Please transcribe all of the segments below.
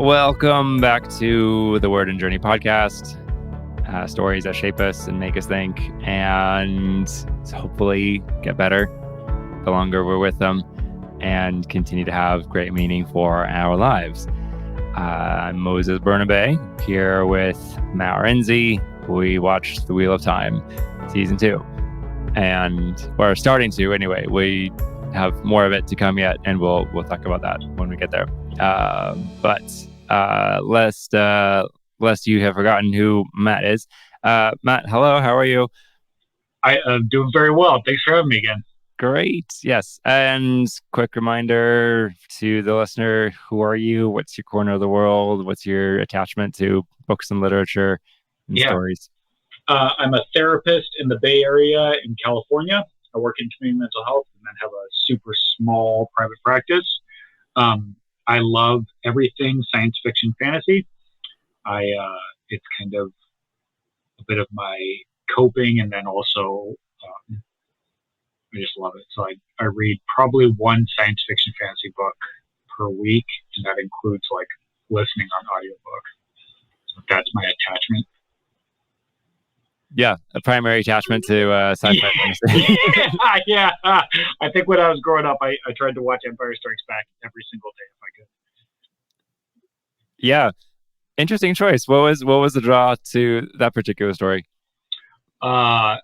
Welcome back to the Word and Journey podcast. Stories that shape us and make us think, and hopefully get better the longer we're with them and continue to have great meaning for our lives. I'm Moses Bernabe here with Matt Rensi. We watched The Wheel of Time season 2, and we're starting to anyway. We have more of it to come yet, and we'll talk about that when we get there. But lest you have forgotten who Matt is. Matt, hello, how are you? I am doing very well. Thanks for having me again. Great, yes. And quick reminder to the listener, who are you? What's your corner of the world? What's your attachment to books and literature and stories? I'm a therapist in the Bay Area in California. I work in community mental health and then have a super small private practice. I love everything science fiction fantasy. It's kind of a bit of my coping, and then also I just love it. So I read probably one science fiction fantasy book per week, and that includes like listening on audiobook. So that's my attachment. Yeah, a primary attachment to sci-fi fantasy. Yeah. I think when I was growing up, I tried to watch Empire Strikes Back every single day if I could. Yeah, interesting choice. What was the draw to that particular story? The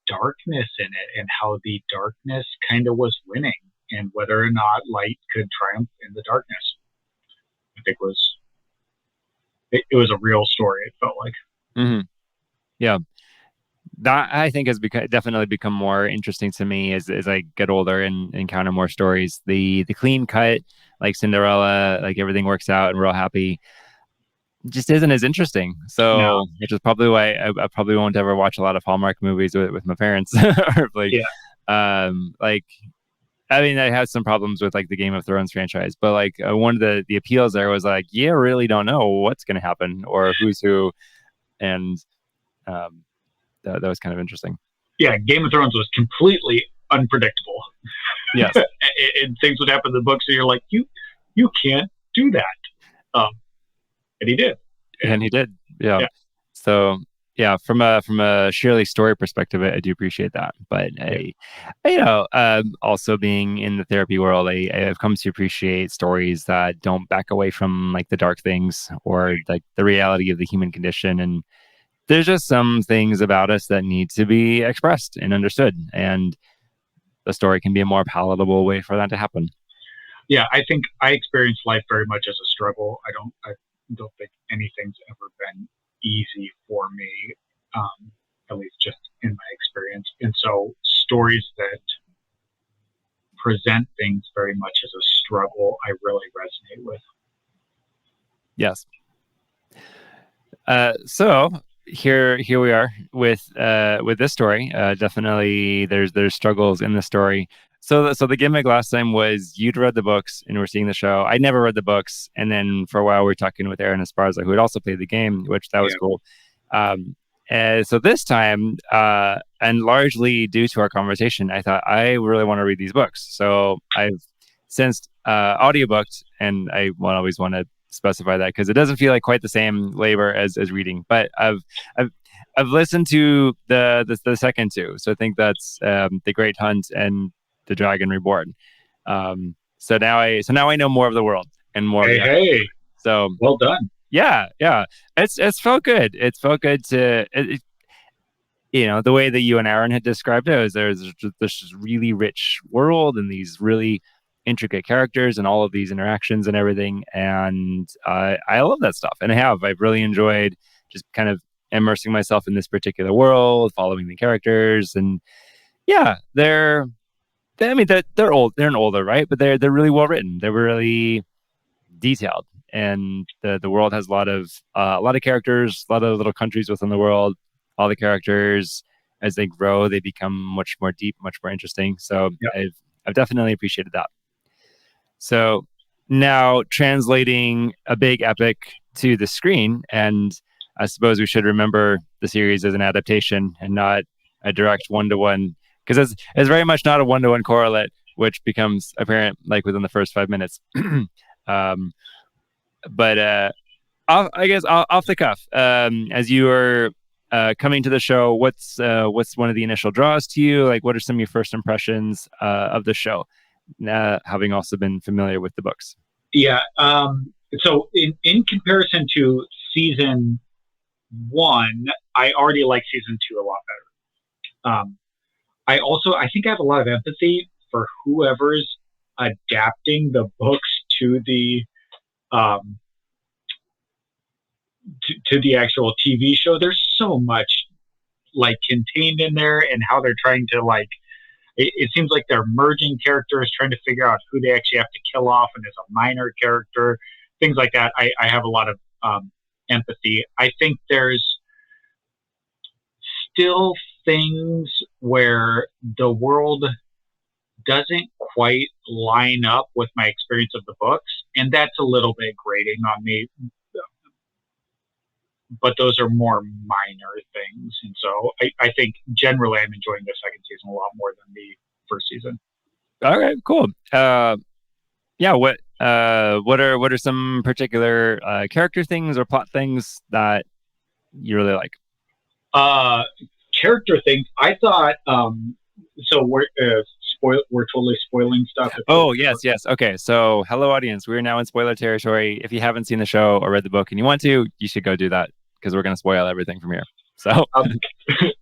darkness in it, and how the darkness kind of was winning, and whether or not light could triumph in the darkness. I think it was a real story. It felt like. Mm-hmm. Yeah, that I think has definitely become more interesting to me as I get older and encounter more stories. The clean cut, like Cinderella, like everything works out and we're all happy, just isn't as interesting. So, No. Which is probably why I probably won't ever watch a lot of Hallmark movies with my parents. Or like, yeah. Like, I mean, I had some problems with like the Game of Thrones franchise, but like one of the appeals there was like, you really don't know what's going to happen or who's who, and that was kind of interesting. Yeah, Game of Thrones was completely unpredictable. Yes, and things would happen in the books, and you're like, you can't do that. And he did. And he did. Yeah. So yeah, from a Shirley story perspective, I do appreciate that. But also being in the therapy world, I've come to appreciate stories that don't back away from like the dark things or like the reality of the human condition. And there's just some things about us that need to be expressed and understood, and the story can be a more palatable way for that to happen. Yeah, I think I experience life very much as a struggle. I don't think anything's ever been easy for me, at least just in my experience. And so stories that present things very much as a struggle, I really resonate with. Yes. So here we are with this story. Definitely there's struggles in the story. So the gimmick last time was you'd read the books and we're seeing the show. I never read the books, and then for a while we were talking with Aaron Esparza, who had also played the game, which that was cool. So this time, and largely due to our conversation, I thought I really want to read these books. So I've since audiobooked, and I always want to specify that because it doesn't feel like quite the same labor as reading. But I've listened to the second two, so I think that's The Great Hunt and The Dragon Reborn. So now I know more of the world and more. Hey, so well done. Yeah. It's felt good. It felt good to the way that you and Aaron had described it. Was there's this really rich world and these really intricate characters and all of these interactions and everything, and I love that stuff, and I've really enjoyed just kind of immersing myself in this particular world, following the characters, and they're older, right? But they're really well written. They're really detailed, and the world has a lot of characters, a lot of little countries within the world. All the characters, as they grow, they become much more deep, much more interesting. So I've definitely appreciated that. So now translating a big epic to the screen, and I suppose we should remember the series as an adaptation and not a direct one-to-one, because it's very much not a one-to-one correlate, which becomes apparent like within the first 5 minutes. but I guess off the cuff, as you were coming to the show, what's one of the initial draws to you? Like, what are some of your first impressions of the show, having also been familiar with the books? Yeah. So in comparison to season one, I already like season two a lot better. I think I have a lot of empathy for whoever's adapting the books to the um, to the actual TV show. There's so much like contained in there, and how they're trying to like. It seems like they're merging characters, trying to figure out who they actually have to kill off, and as a minor character, things like that. I have a lot of empathy. I think there's still things where the world doesn't quite line up with my experience of the books, and that's a little bit grating on me. But those are more minor things, and so I think generally I'm enjoying the second season a lot more than the first season. All right, cool. Yeah, what are some particular character things or plot things that you really like? Uh, Character things. I thought. So we're totally spoiling stuff. Oh, yes. Okay, so hello, audience. We're now in spoiler territory. If you haven't seen the show or read the book and you want to, you should go do that because we're going to spoil everything from here. So,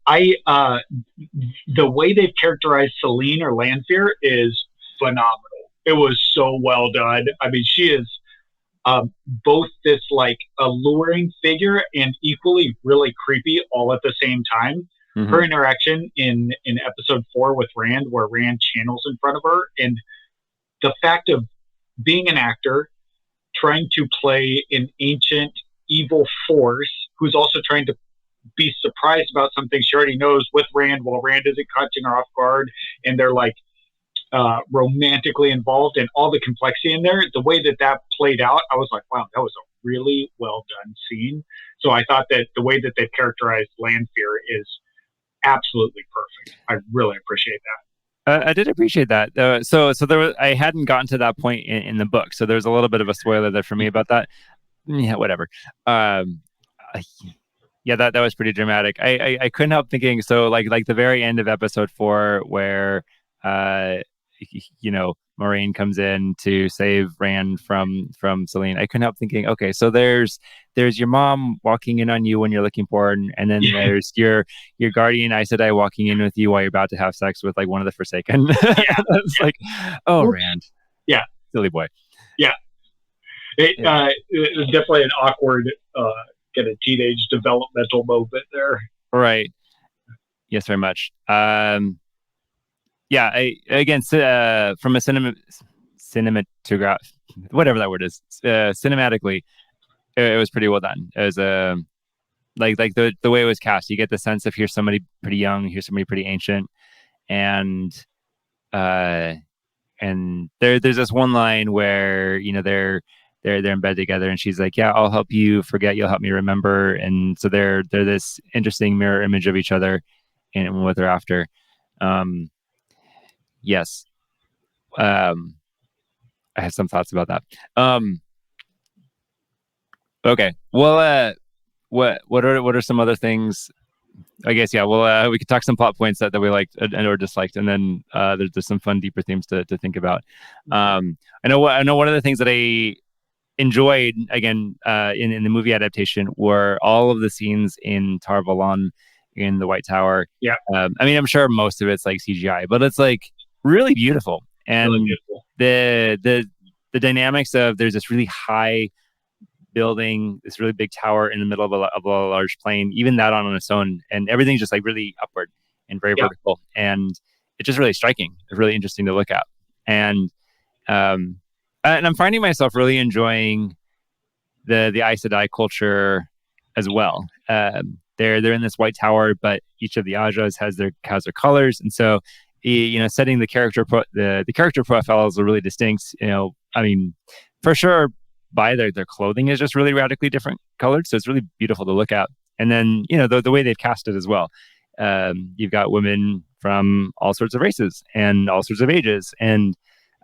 I the way they've characterized Celine or Lanfear is phenomenal. It was so well done. I mean, she is both this like alluring figure and equally really creepy all at the same time. mhm. Her interaction in episode 4 with Rand, where Rand channels in front of her, and the fact of being an actor trying to play an ancient evil force who's also trying to be surprised about something she already knows with Rand while Rand isn't catching her off guard, and they're like romantically involved, and all the complexity in there. The way that that played out, I was like, wow, that was a really well done scene. So I thought that the way that they characterized Lanfear is absolutely perfect. I really appreciate I did appreciate that. So there was, I hadn't gotten to that point in the book, so there's a little bit of a spoiler there for me about that. Yeah, whatever. Um, I- yeah, that was pretty dramatic. I couldn't help thinking. So like the very end of episode 4, where uh, Moraine comes in to save Rand from Celine. I couldn't help thinking, okay, so there's your mom walking in on you when you're looking porn, and then that. there's your guardian Aes Sedai walking in with you while you're about to have sex with like one of the Forsaken. Yeah, It's like, oh, oops. Rand, Yeah, silly boy. yeah. It was definitely an awkward kind of teenage developmental moment there. Right. Yes, very much. Yeah. Again, from a cinematograph, whatever that word is, cinematically, it was pretty well done. It was like the way it was cast. You get the sense of here's somebody pretty young, here's somebody pretty ancient, and uh, there's this one line where they're in bed together, and she's like, "Yeah, I'll help you forget, you'll help me remember," and so they're this interesting mirror image of each other, and what they're after. Um, yes, um, I have some thoughts about that. Okay, well, what are some other things? I guess, yeah. Well, we could talk some plot points that we liked and or disliked, and then there's some fun, deeper themes to think about. I know one of the things that I enjoyed again in the movie adaptation were all of the scenes in Tar Valon in the White Tower. Yeah, I mean, I'm sure most of it's like CGI, but it's like really beautiful, and really beautiful. The dynamics of there's this really high building, this really big tower in the middle of a large plain, even that on its own, and everything's just like really upward and very vertical, and it's just really striking. It's really interesting to look at, and I'm finding myself really enjoying the Aes Sedai culture as well. They're in this white tower, but each of the Ajas has their colors, and so setting the the character profiles are really distinct. I mean, for sure, by their clothing is just really radically different colored, so it's really beautiful to look at. And then the way they've cast it as well. You've got women from all sorts of races and all sorts of ages, and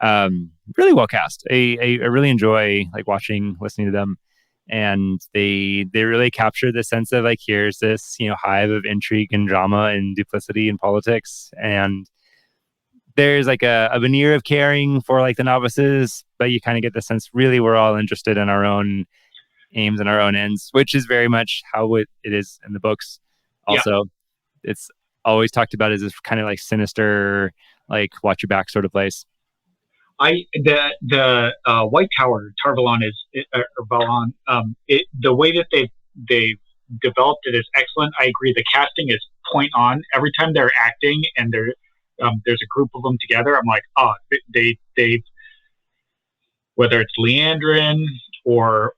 Really well cast. I really enjoy like listening to them, and they really capture the sense of like here's this hive of intrigue and drama and duplicity in politics, and there's like a veneer of caring for like the novices, but you kind of get the sense really we're all interested in our own aims and our own ends, which is very much how it is in the books. Yeah. Also, it's always talked about as this kind of like sinister, like watch your back sort of place. The White Tower Tarvalon is or Valon. The way that they developed it is excellent. I agree. The casting is point on. Every time they're acting and there's a group of them together, I'm like, they whether it's Leandrin or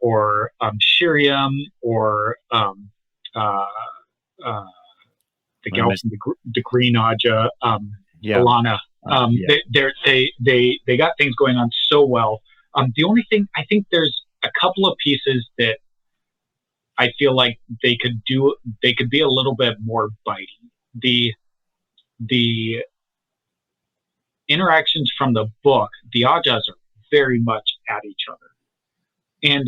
Shiriam or uh, uh, the gal from the Green Aja, Yeah. Alana. Yeah. They got things going on so well. The only thing, I think there's a couple of pieces that I feel like they could be a little bit more biting. The interactions from the book, the Ajas are very much at each other. And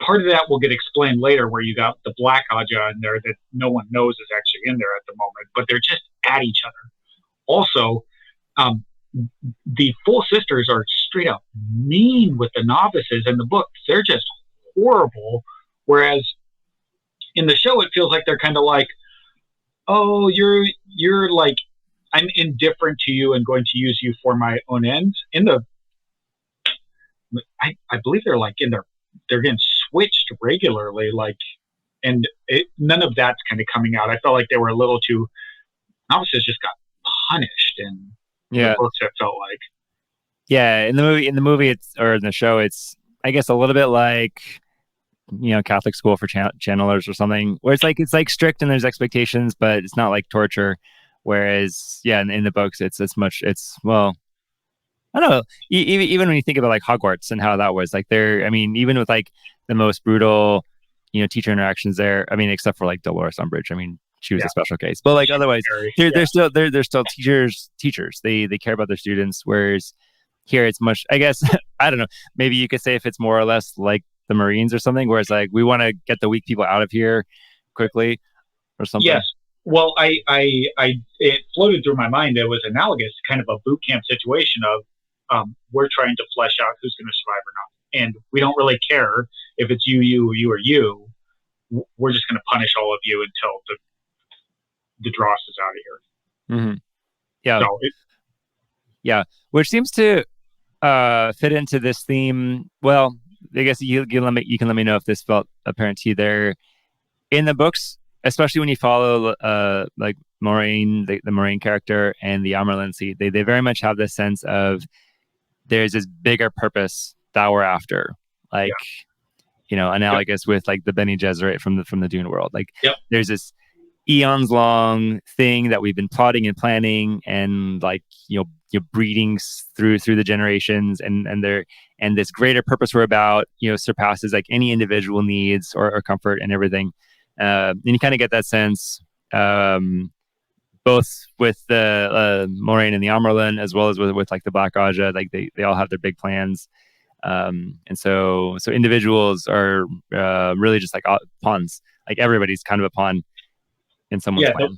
part of that will get explained later, where you got the Black Aja in there that no one knows is actually in there at the moment, but they're just at each other. Also, the Full Sisters are straight up mean with the novices in the book. They're just horrible. Whereas in the show, it feels like they're kind of like, oh, you're like, I'm indifferent to you and going to use you for my own ends. I believe they're getting switched regularly, like, and none of that's kind of coming out. I felt like they were a little too, novices just got punished in the books, it felt like. Yeah, in the movie or in the show, it's I guess a little bit like Catholic school for channelers or something, where it's like strict and there's expectations, but it's not like torture. Whereas in the books, it's well, I don't know. Even when you think about like Hogwarts and how that was like even with like the most brutal, teacher interactions there. I mean, except for like Dolores Umbridge. I mean, she was a special case, but like otherwise, they're still teachers. They care about their students. Whereas here, it's much. I guess I don't know. Maybe you could say if it's more or less like the Marines or something, where it's like we want to get the weak people out of here quickly or something. Yes. Well, it floated through my mind. It was analogous to kind of a boot camp situation of we're trying to flesh out who's going to survive or not, and we don't really care if it's you, or you. We're just going to punish all of you until the dross is out of here. Mm-hmm. Yeah. Which seems to fit into this theme. Well, I guess you can let me know if this felt apparent to you there in the books, especially when you follow like Moraine, the Moraine character, and the Rensi. They very much have this sense of there's this bigger purpose that we're after, like analogous with like the Bene Gesserit from the Dune world. Like there's this eons long thing that we've been plotting and planning, and like breeding through the generations, and this greater purpose we're about surpasses like any individual needs or comfort and everything. And you kind of get that sense both with the Moraine and the Amyrlin, as well as with like the Black Aja. Like they all have their big plans, and so individuals are really just like pawns. Like everybody's kind of a pawn in someone's plan.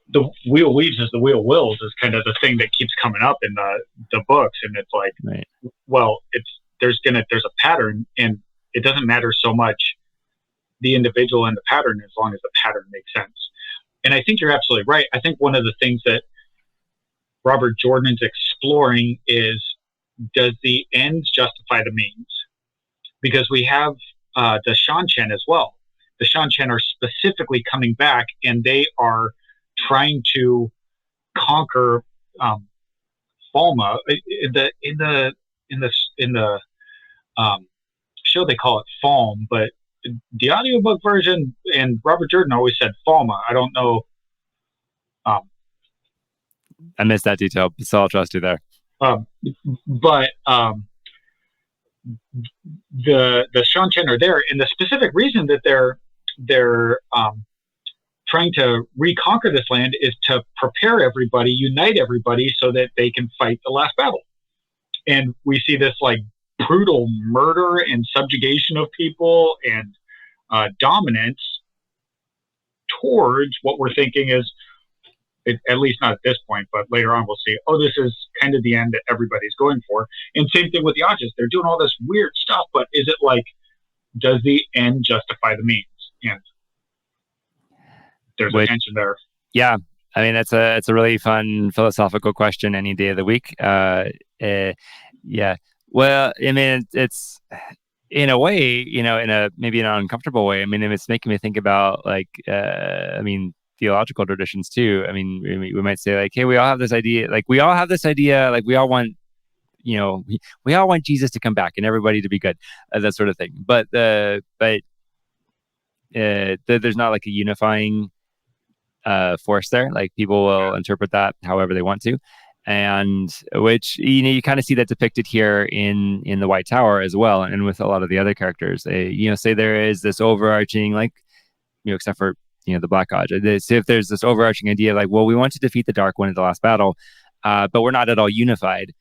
The wheel weaves as the wheel wills is kind of the thing that keeps coming up in the books, and it's like, well, there's a pattern, and it doesn't matter so much the individual and the pattern as long as the pattern makes sense. And I think you're absolutely right. I think one of the things that Robert Jordan's exploring is, does the ends justify the means? Because we have the Shan-Chen as well. The Shan-Chen are specifically coming back, and they are trying to conquer Falma. In the show they call it Falm, but the audiobook version and Robert Jordan always said Falma. I don't know. I missed that detail, so I'll trust you there. But the Shan-Chen are there, and the specific reason that they're trying to reconquer this land is to prepare everybody, unite everybody, so that they can fight the last battle. and we see this like brutal murder and subjugation of people and dominance towards what we're thinking is, at least not at this point, but later on we'll see, oh, this is kind of the end that everybody's going for. And same thing with the audience. They're doing all this weird stuff, but is it like, does the end justify the means? And there's a tension there. Yeah. I mean, it's a really fun philosophical question any day of the week. Yeah. Well, I mean, it's in a way, maybe in an uncomfortable way. I mean, it's making me think about like, theological traditions too. I mean, we might say like, hey, we all have this idea, like we all want, we all want Jesus to come back and everybody to be good, that sort of thing. But there's not like a unifying force there. Like people will interpret that however they want to, and which you kind of see that depicted here in the White Tower as well, and with a lot of the other characters. They say there is this overarching, like, except for the Black Lodge. If there's this overarching idea like, well, we want to defeat the Dark One at the last battle, but we're not at all unified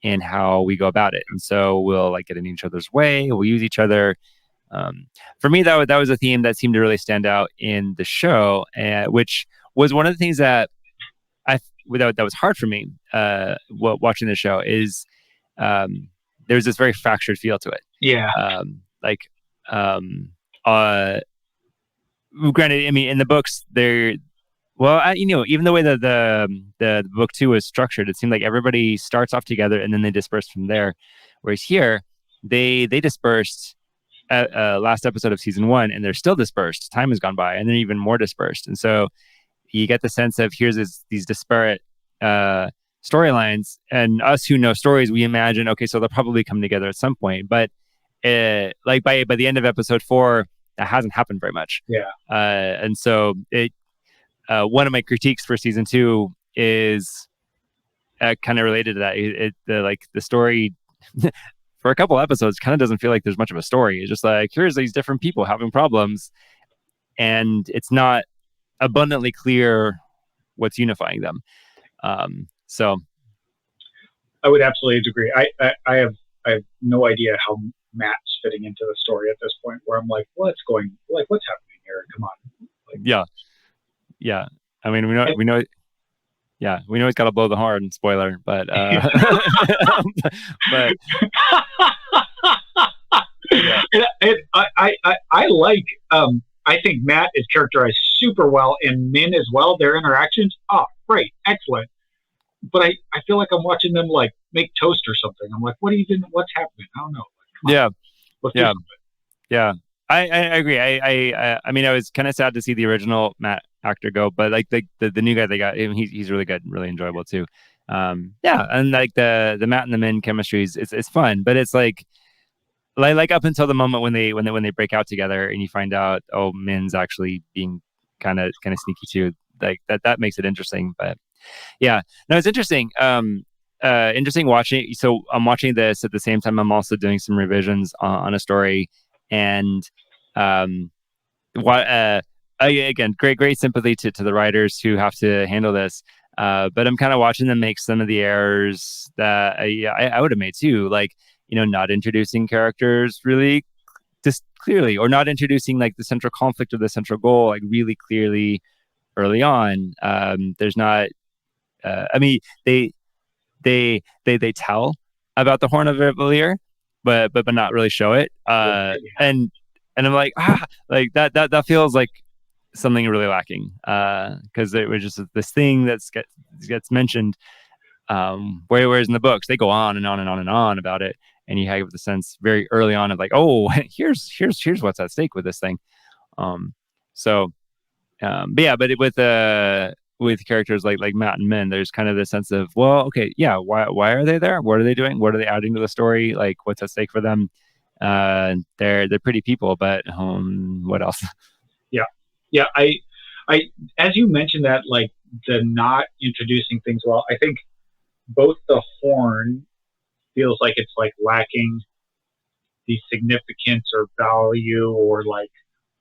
in how we go about it, and so we'll like get in each other's way. We'll use each other. For me, that was a theme that seemed to really stand out in the show, which was one of the things that that was hard for me watching the show. Is there's this very fractured feel to it. Yeah. Granted, I mean, in the books, even the way that the book 2 is structured, it seemed like everybody starts off together and then they disperse from there. Whereas here, they dispersed at last episode of season 1, and they're still dispersed. Time has gone by, and they're even more dispersed. And so you get the sense of here's these disparate storylines, and us who know stories, we imagine, okay, so they'll probably come together at some point. But like by the end of episode 4, that hasn't happened very much. Yeah. And so one of my critiques for season 2 is kind of related to that. The story for a couple episodes kind of doesn't feel like there's much of a story. It's just like, here's these different people having problems, and it's not abundantly clear what's unifying them. So I would absolutely agree. I have no idea how Matt's fitting into the story at this point, where I'm like, what's happening here? Come on. Yeah. I mean, we know. Yeah, we know he's got to blow the horn. Spoiler, but but yeah. I like. I think Matt is characterized super well, and Min as well. Their interactions, great, excellent. But I feel like I'm watching them like make toast or something. I'm like, what's happening? I don't know. Yeah. I agree. I mean, I was kind of sad to see the original Matt actor go, but like the new guy they got, he's really good, really enjoyable too. And like the Matt and the Min chemistry is fun, but it's like up until the moment when they break out together and you find out, oh, Min's actually being kind of sneaky too. Like that makes it interesting. But yeah, no, it's interesting. Interesting watching. So I'm watching this at the same time I'm also doing some revisions on a story, and again, great sympathy to the writers who have to handle this. But I'm kind of watching them make some of the errors that I would have made too, like not introducing characters really just clearly, or not introducing like the central conflict or the central goal like really clearly early on. There's not. I mean, they tell about the Horn of Valere, but not really show it. And I'm like, like that feels like something really lacking, because it was just this thing that gets mentioned. Whereas in the books they go on and on and on and on about it, and you have the sense very early on of like, oh, here's what's at stake with this thing. But with characters like Matt and Min, there's kind of this sense of, well, okay, yeah, why are they there? What are they doing? What are they adding to the story? Like, what's at stake for them? They're pretty people, but what else? Yeah. I as you mentioned that, like the not introducing things well, I think both the Horn feels like it's like lacking the significance or value, or like,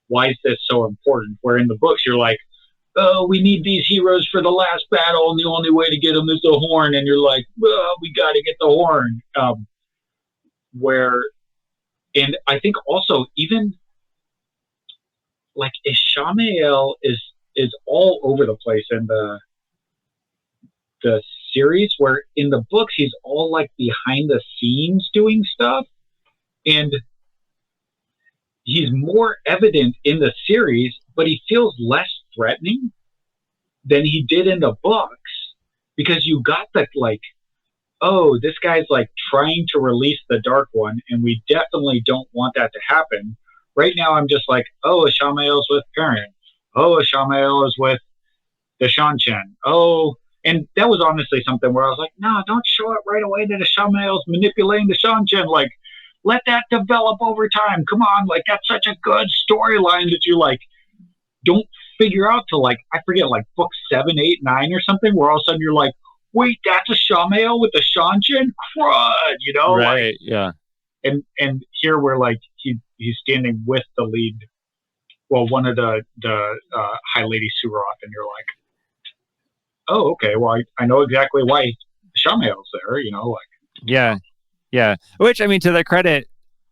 why is this so important? Where in the books you're like, oh, we need these heroes for the last battle, and the only way to get them is the horn. And you're like, oh, we got to get the horn. Where, and I think also even like Ishamael is all over the place in the series, where in the books he's all like behind the scenes doing stuff, and he's more evident in the series, but he feels less threatening than he did in the books, because you got the like, oh, this guy's like trying to release the Dark One, and we definitely don't want that to happen. Right now, I'm just like, oh, Ishamael's with Perrin. Oh, Ishamael is with the Shan-Chen. Oh, and that was honestly something where I was like, no, don't show it right away that Ishamael's manipulating the Shan-Chen. Like, let that develop over time. Come on, like that's such a good storyline that you like don't figure out till like, I forget, like book 7, 8, 9 or something, where all of a sudden you're like, wait, that's a Ishamael with a Shan-Chen? Crud, you know? Right, like, yeah. And here we're like, he's standing with the lead, well, one of the High Lady Suroth, and you're like, oh, okay, well, I know exactly why Ishamael's there, you know? Like, yeah. Yeah. Which, I mean, to their credit,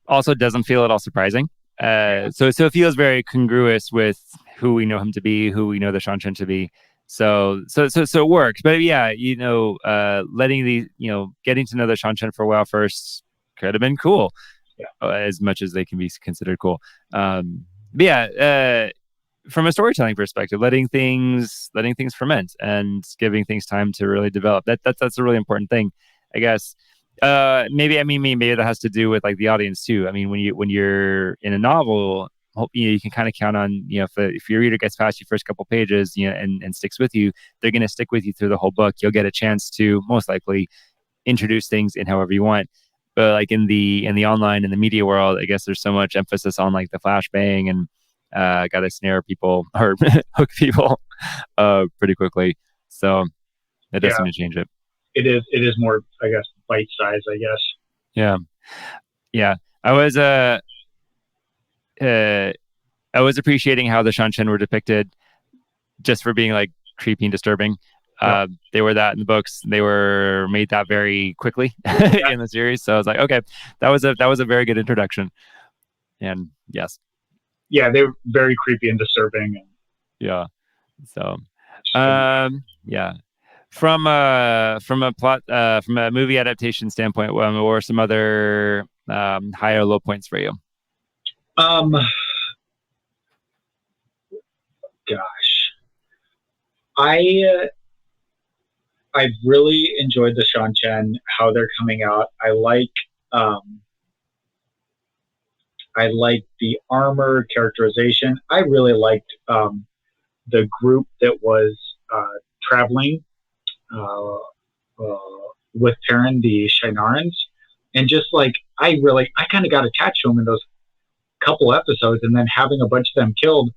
also doesn't feel at all surprising. So it feels very congruous with who we know him to be, who we know the Shan-Chen to be. So it works. But yeah, you know, letting the, you know, getting to know the Shan-Chen for a while first could have been cool, as much as they can be considered cool. But yeah, from a storytelling perspective, letting things ferment and giving things time to really develop. That's a really important thing, I guess. Maybe that has to do with like the audience too. I mean, when you're in a novel, you know, you can kind of count on, you know, if your reader gets past your first couple pages, you know, and sticks with you, they're going to stick with you through the whole book. You'll get a chance to most likely introduce things in however you want. But like in the online and the media world, I guess there's so much emphasis on like the flashbang and got to snare people or hook people pretty quickly. So that does seem to change it. It is more, I guess, bite size, I guess. Yeah. I was appreciating how the Shan-Chen were depicted, just for being like creepy and disturbing. They were that in the books. They were made that very quickly in the series. So I was like, okay, that was a very good introduction. And yes. Yeah, they were very creepy and disturbing. Yeah. So, yeah. From a movie adaptation standpoint, what were some other high or low points for you? Gosh, I really enjoyed the Shan-Chen, how they're coming out. I like the armor characterization. I really liked the group that was traveling with Perrin, the Shinarans, and just like I kind of got attached to them in those couple episodes, and then having a bunch of them killed,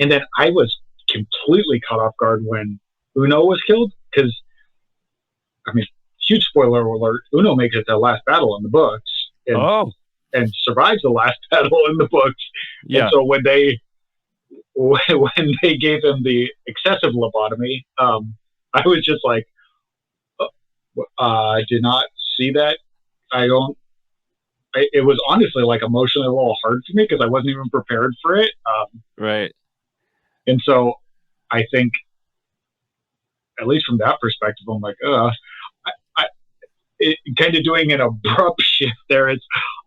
and then I was completely caught off guard when Uno was killed, because I mean, huge spoiler alert, Uno makes it to the last battle in the books, and survives the last battle in the books. Yeah. And so when they gave him the excessive lobotomy, I was just like, I did not see that. It was honestly like emotionally a little hard for me because I wasn't even prepared for it. Right. And so I think, at least from that perspective, I'm like, it kind of doing an abrupt shift there.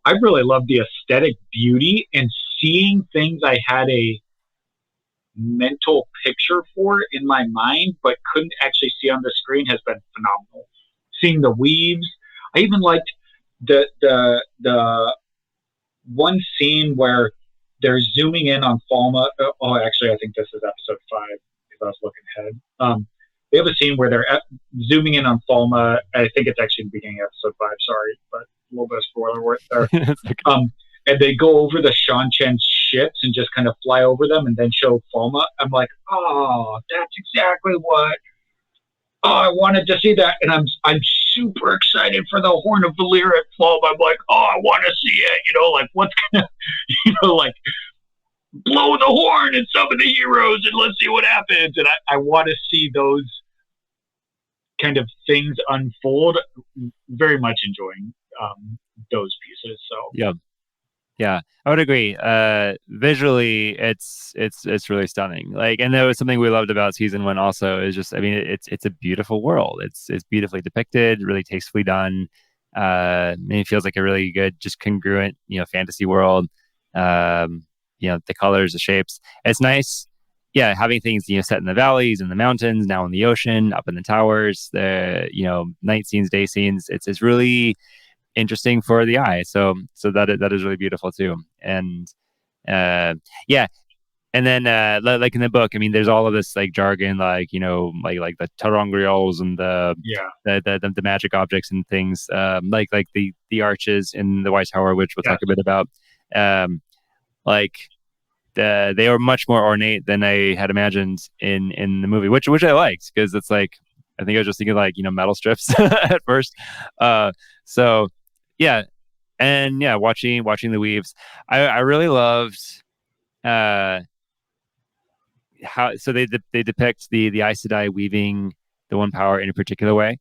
I really love the aesthetic beauty, and seeing things I had a mental picture for in my mind, but couldn't actually see on the screen, has been phenomenal. Seeing the weaves, I even liked the one scene where they're zooming in on Falma. Oh, actually, I think this is episode 5 because I was looking ahead. They have a scene where they're zooming in on Falma. I think it's actually the beginning of episode 5. Sorry, but a little bit of spoiler work there. Okay. And they go over the Shan-Chen ships and just kind of fly over them and then show Falma. I'm like, oh, that's exactly what. Oh, I wanted to see that, and I'm super excited for the Horn of Valyr at Falma. I'm like, oh, I want to see it. You know, like what's gonna, you know, like blow the horn and summon the heroes and let's see what happens. And I want to see those kind of things unfold. Very much enjoying those pieces. So Yeah. Yeah, I would agree. Visually, it's really stunning. Like, and that was something we loved about season one. Also, is just, I mean, it's a beautiful world. It's beautifully depicted, really tastefully done. And it feels like a really good, just congruent, fantasy world. The colors, the shapes. It's nice. Yeah, having things set in the valleys and the mountains, now in the ocean, up in the towers. The night scenes, day scenes. It's really interesting for the eye. So that is really beautiful too. And yeah, and then like in the book, I mean, there's all of this like jargon, like like the terangrials and yeah, the magic objects and things, like the arches in the White Tower, which we'll talk a bit about. Like they were much more ornate than I had imagined in the movie, which I liked, because it's like, I think I was just thinking like metal strips at first. So yeah, and yeah, watching the weaves, I really loved uh how, so they depict the Aes Sedai weaving the one power in a particular way,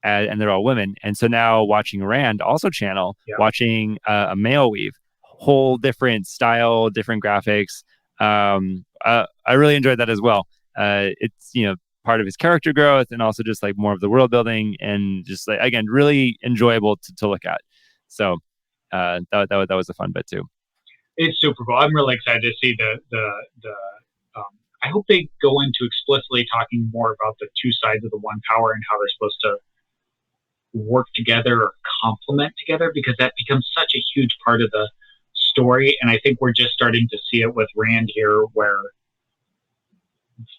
and they're all women. And so now watching Rand also channel, yeah. watching a male weave, whole different style, different graphics. I really enjoyed that as well. It's part of his character growth, and also just like more of the world building, and just like, again, really enjoyable to look at. So that was a fun bit too. It's super cool. I'm really excited to see the I hope they go into explicitly talking more about the two sides of the one power and how they're supposed to work together or complement together, because that becomes such a huge part of the story. And I think we're just starting to see it with Rand here, where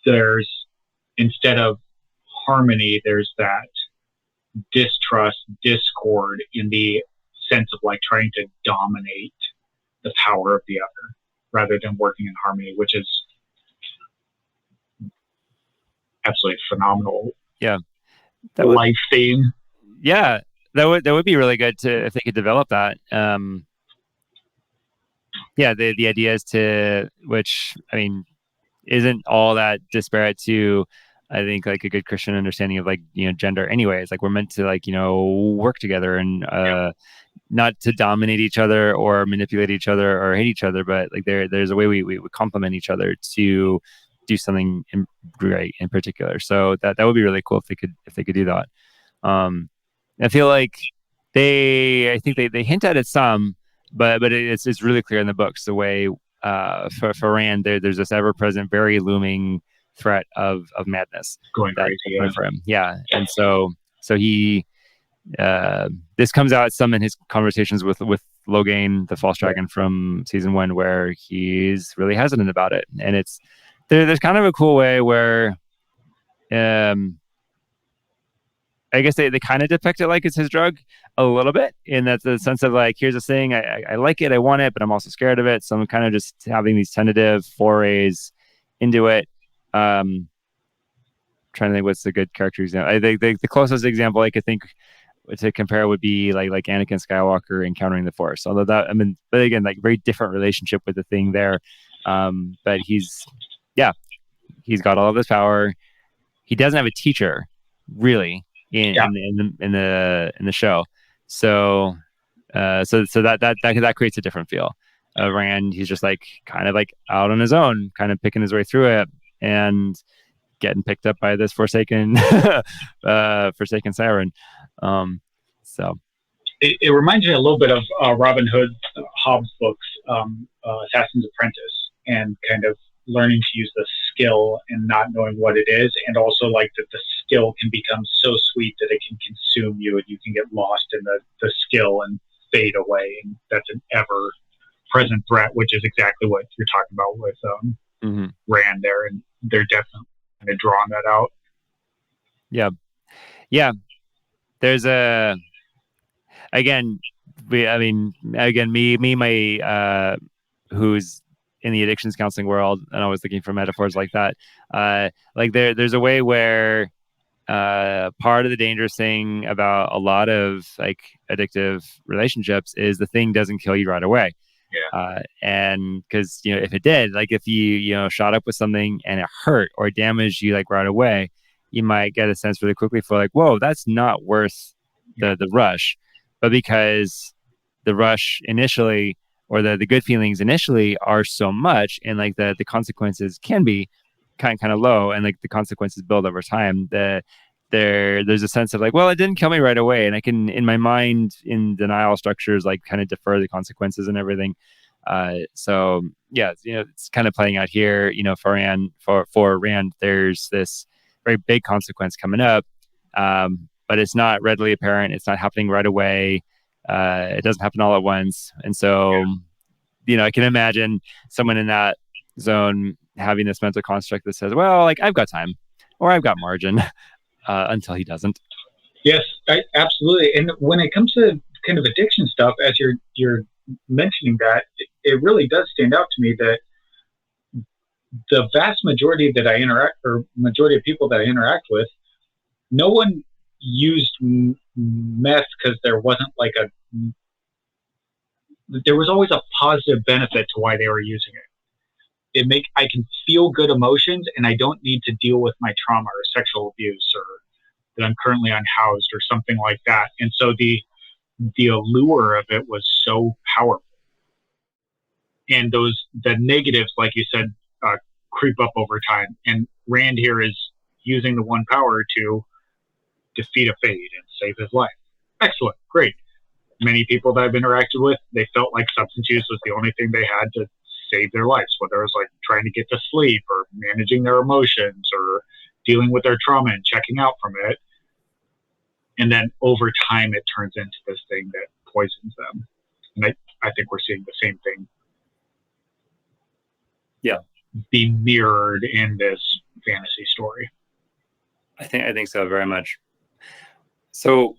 there's, instead of harmony, there's that distrust, discord, in the sense of like trying to dominate the power of the other rather than working in harmony, which is absolutely phenomenal. Yeah, life theme. Yeah, that would be really good to, if they could develop that. Yeah, the idea is to, which, I mean, isn't all that disparate to, I think, like a good Christian understanding of like gender. Anyways, like we're meant to like work together, and not to dominate each other or manipulate each other or hate each other, but like there's a way we would complement each other to do something great in particular. So that would be really cool if they could do that. I feel like I think they hint at it some, but it's really clear in the books the way, for Rand, there's this ever present, very looming threat of madness Going crazy, for him. Yeah, and so he, this comes out some in his conversations with Logain, the false dragon from season one, where he's really hesitant about it. And it's there's kind of a cool way where, I guess they kind of depict it like it's his drug a little bit, in that the sense of like, here's this thing, I like it, I want it, but I'm also scared of it. So I'm kind of just having these tentative forays into it. Trying to think what's a good character example. I think the closest example I could think to compare would be like Anakin Skywalker encountering the Force. Although that, I mean, but again, like very different relationship with the thing there. But he's got all of this power. He doesn't have a teacher, really, in the show. So that creates a different feel. Rand, he's just like kind of like out on his own, kind of picking his way through it, and getting picked up by this forsaken siren. So it reminds me a little bit of Robin Hood, Hobbes' books, Assassin's Apprentice, and kind of learning to use the skill and not knowing what it is, and also like that the skill can become so sweet that it can consume you, and you can get lost in the skill and fade away, and that's an ever present threat, which is exactly what you're talking about with Rand there, and they're definitely kind of drawing that out. Yeah. There's a, again, me, my who's in the addictions counseling world, and always looking for metaphors like that. Like there's a way where, part of the dangerous thing about a lot of like addictive relationships is the thing doesn't kill you right away. And because if it did, like if you shot up with something and it hurt or damaged you like right away, you might get a sense really quickly for like, whoa, that's not worth the rush. But because the rush initially, or the good feelings initially, are so much, and like the consequences can be kind of low, and like the consequences build over time, there's a sense of like, well, it didn't kill me right away, and I can, in my mind, in denial structures, like kind of defer the consequences and everything. So yeah, it's kind of playing out here. For Rand, there's this very big consequence coming up, but it's not readily apparent. It's not happening right away. It doesn't happen all at once, and so I can imagine someone in that zone having this mental construct that says, "Well, like I've got time, or I've got margin," until he doesn't. Yes, absolutely. And when it comes to kind of addiction stuff, as you're mentioning that, it really does stand out to me that the vast majority of people that I interact with, no one used meth because there was always a positive benefit to why they were using it. I can feel good emotions, and I don't need to deal with my trauma or sexual abuse, or that I'm currently unhoused or something like that. And so the allure of it was so powerful. And the negatives, like you said, creep up over time. And Rand here is using the one power to defeat a fade and save his life. Excellent. Great. Many people that I've interacted with, they felt like substance use was the only thing they had to save their lives, whether it was like trying to get to sleep or managing their emotions or dealing with their trauma and checking out from it. And then over time, it turns into this thing that poisons them. And I think we're seeing the same thing. Yeah. Be mirrored in this fantasy story. I think so, very much. So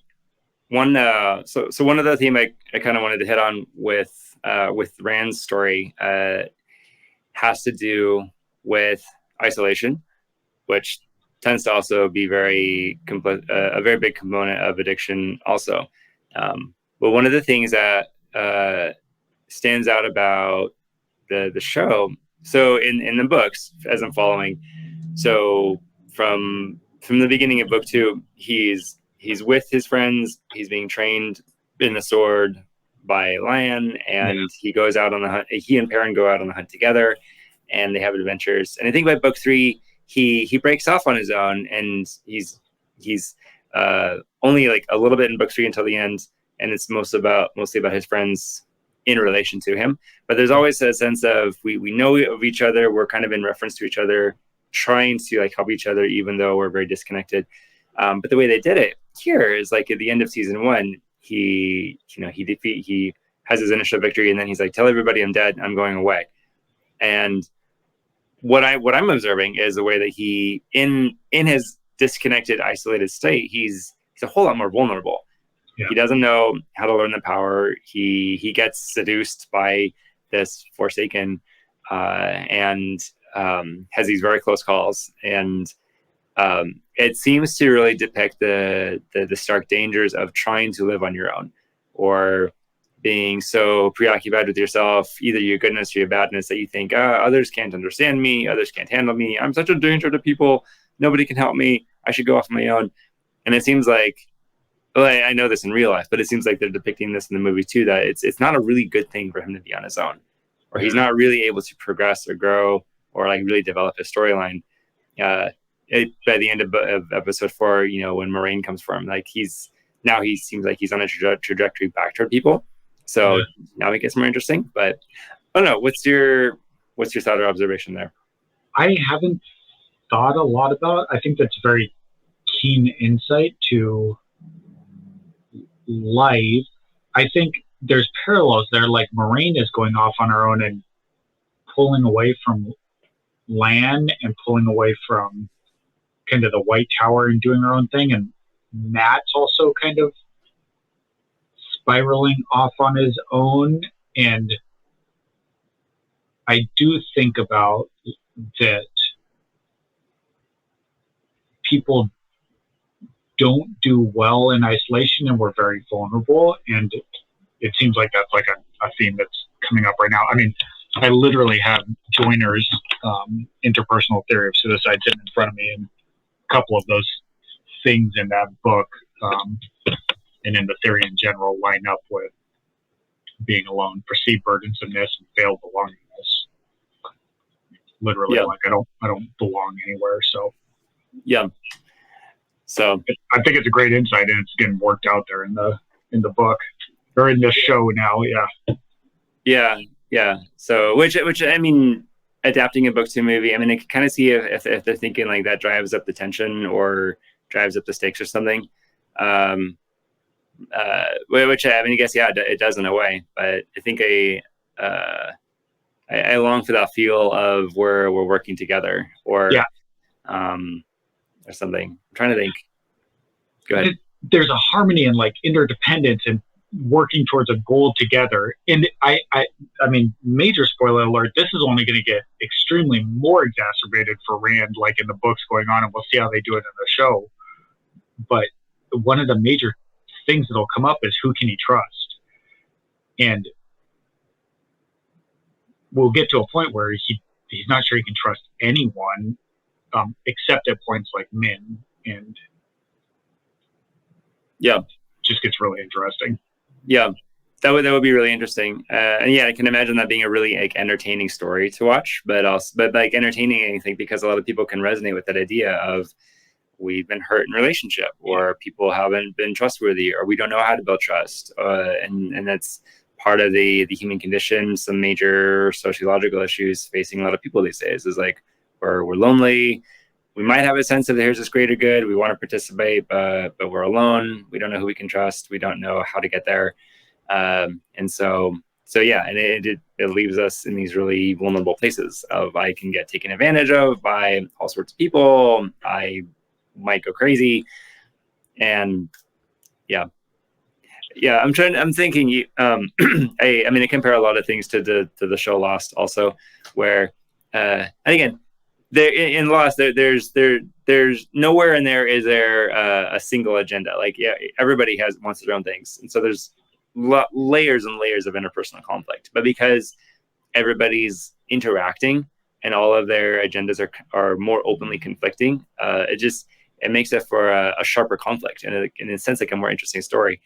one other theme I kind of wanted to hit on with Rand's story has to do with isolation, which tends to also be a very big component of addiction also. But one of the things that stands out about the show, so in the books, as I'm following, so from the beginning of book 2, he's with his friends, he's being trained in the sword by Lan, and he goes out on the hunt. He and Perrin go out on the hunt together, and they have adventures. And I think by book 3, he breaks off on his own, and he's only like a little bit in book 3 until the end, and it's mostly about his friends in relation to him. But there's always a sense of we know of each other, we're kind of in reference to each other, trying to like help each other even though we're very disconnected. But the way they did it here is like at the end of season 1, he has his initial victory, and then he's like, "Tell everybody I'm dead, I'm going away." And what I'm observing is the way that he in his disconnected, isolated state, he's a whole lot more vulnerable. Yeah. He doesn't know how to learn the power. He gets seduced by this Forsaken, and has these very close calls, and it seems to really depict the stark dangers of trying to live on your own, or being so preoccupied with yourself, either your goodness or your badness, that you think others can't understand me, others can't handle me, I'm such a danger to people, nobody can help me, I should go off on my own. And it seems like, well, I know this in real life, but it seems like they're depicting this in the movie too, that it's not a really good thing for him to be on his own, or he's not really able to progress or grow or like really develop his storyline. By the end of episode 4, when Moraine comes for him, like he seems like he's on a trajectory back toward people. So now it gets more interesting. But I don't know. What's your thought or observation there? I haven't thought a lot about. I think that's very keen insight to life. I think there's parallels there. Like Moraine is going off on her own and pulling away from Lan and pulling away from kind of the White Tower and doing her own thing, and Matt's also kind of spiraling off on his own. And I do think about that people don't do well in isolation, and we're very vulnerable, and it seems like that's like a theme that's coming up right now. I mean, I literally have Joiner's interpersonal theory of suicide sitting in front of me, and a couple of those things in that book and in the theory in general line up with being alone, perceived burdensomeness, and failed belongingness. Literally, like I don't belong anywhere. So so I think it's a great insight, and it's getting worked out there in the book or in this show now. So which I mean, adapting a book to a movie, I mean, I can kind of see if they're thinking like that drives up the tension or drives up the stakes or something. Which I mean, I guess it does in a way, but I think I long for that feel of where we're working together or something. I'm trying to think. Go ahead. There's a harmony and like interdependence and working towards a goal together. And I mean, major spoiler alert, this is only going to get extremely more exacerbated for Rand, like in the books going on, and we'll see how they do it in the show. But one of the major things that'll come up is who can he trust? And we'll get to a point where he's not sure he can trust anyone, except at points like Min, and just gets really interesting. That would be really interesting, and I can imagine that being a really like entertaining story to watch, but like entertaining, I think, because a lot of people can resonate with that idea of we've been hurt in relationship, or people haven't been trustworthy, or we don't know how to build trust, and that's part of the human condition. Some major sociological issues facing a lot of people these days is like we're lonely. We might have a sense of here's this greater good. We want to participate, but we're alone. We don't know who we can trust. We don't know how to get there. And so it leaves us in these really vulnerable places of I can get taken advantage of by all sorts of people. I might go crazy. And I'm thinking, I mean, I compare a lot of things to the show Lost also, where, and again, there in Lost, there's nowhere in there is there a single agenda. Like, everybody wants their own things. And so there's layers and layers of interpersonal conflict, but because everybody's interacting and all of their agendas are more openly conflicting, it makes it for a sharper conflict and in a sense, like a more interesting story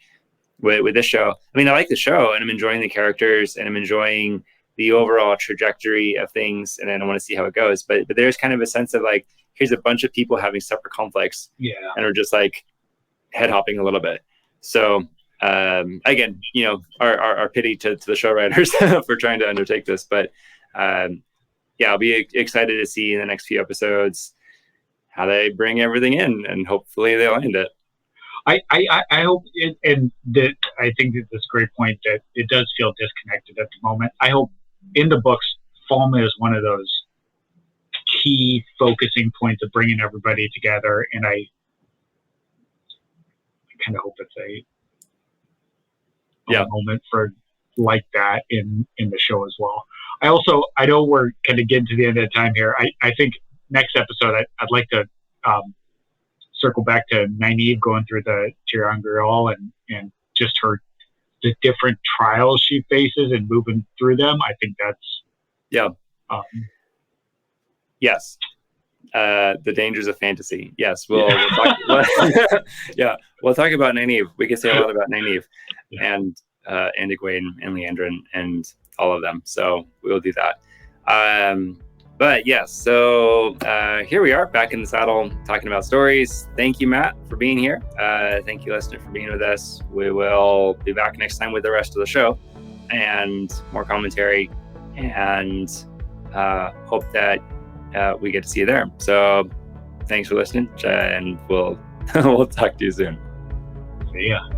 with this show. I mean, I like the show and I'm enjoying the characters and I'm enjoying the overall trajectory of things, and then I want to see how it goes. But there's kind of a sense of like, here's a bunch of people having separate conflicts, and we're just like head hopping a little bit. So again, our pity to the show writers for trying to undertake this, but I'll be excited to see in the next few episodes how they bring everything in, and hopefully they land it. I hope and that I think that's a great point that it does feel disconnected at the moment. I hope in the books, Falma is one of those key focusing points of bringing everybody together, and I kind of hope it's a moment for like that in the show as well. I know we're kind of getting to the end of the time here. I think next episode I'd like to circle back to Nynaeve going through the Tirangrial and just the different trials she faces and moving through them. I think that's yes. The dangers of fantasy. Yes, we'll talk. We'll talk about Nynaeve. We can say a lot about Nynaeve and Egwene and Leandrin and all of them. So we'll do that. But yes, so here we are back in the saddle talking about stories. Thank you, Matt, for being here. Thank you, listener, for being with us. We will be back next time with the rest of the show and more commentary, and hope that we get to see you there. So thanks for listening, and we'll talk to you soon. See ya.